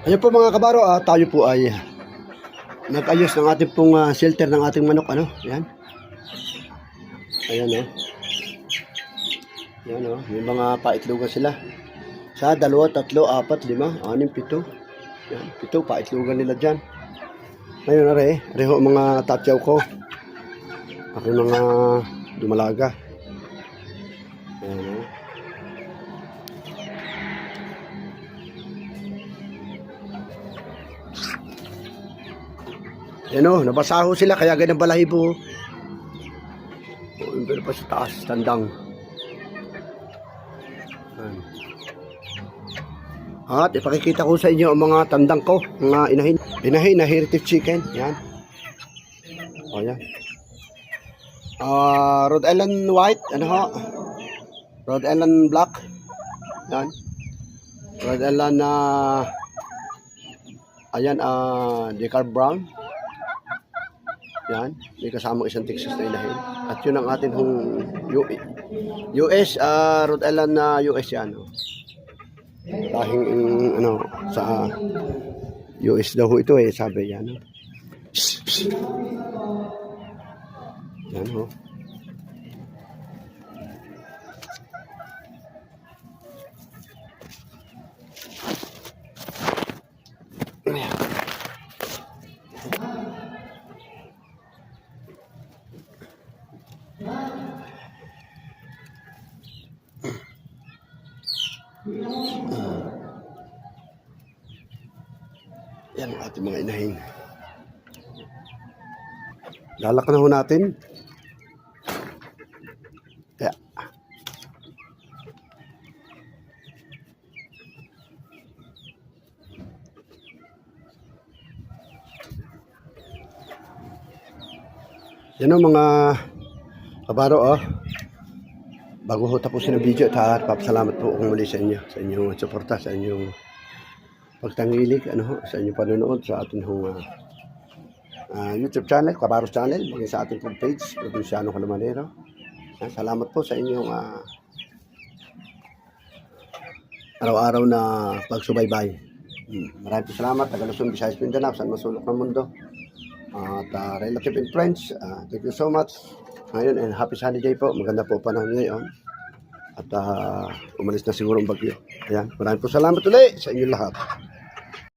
Ayun po mga kabaro, tayo po ay nag-ayos ng ating pong shelter ng ating manok. Ano? Yan. Ayan o. Yan o. May mga paitlugan sila. Sa 2, 3, 4, 5, 6, 7. Yan. 7 paitlugan nila dyan. Ngayon na rin. Reho mga tatyaw ko. Aking mga dumalaga. Ayan o. Yan o, nabasaho sila kaya ganyan balahibo. O, pero pa sa taas, tandang. Yan. At ipakikita ko sa inyo ang mga tandang ko, mga inahin. Inahin na heritage chicken. Yan. O, yan. Rhode Island white, ano ho? Rhode Island black. Yan. Rhode Island ayan, decal brown. Yan, may kasamang isang Texas na inahin. At yun ang atin hong US, Rhode Island na US yan. Dahil ano, sa US daw ito sabi yan. Yan ho. Ayan. Yan ang ating mga inahin. Lalak na ho natin. Kaya. Yan ang mga kabaro bago ho tapusin ang video at papasalamat po akong muli sa inyo, sa inyong suporta, sa inyong pagtangilig, sa inyong panonood sa ating YouTube channel, Kabaros Channel, maging sa ating page, Provinciano Calamanero. Salamat po sa inyong araw-araw na pagsubaybay. Maraming salamat, taga Luzon, Visayas, Mindanao, saan masulok ng mundo. At relative and friends, thank you so much. Ngayon, and happy sunny day po. Maganda po panahon ngayon. At umalis na siguro ang bagyo. Ayan, maraming po salamat ulit sa inyo lahat.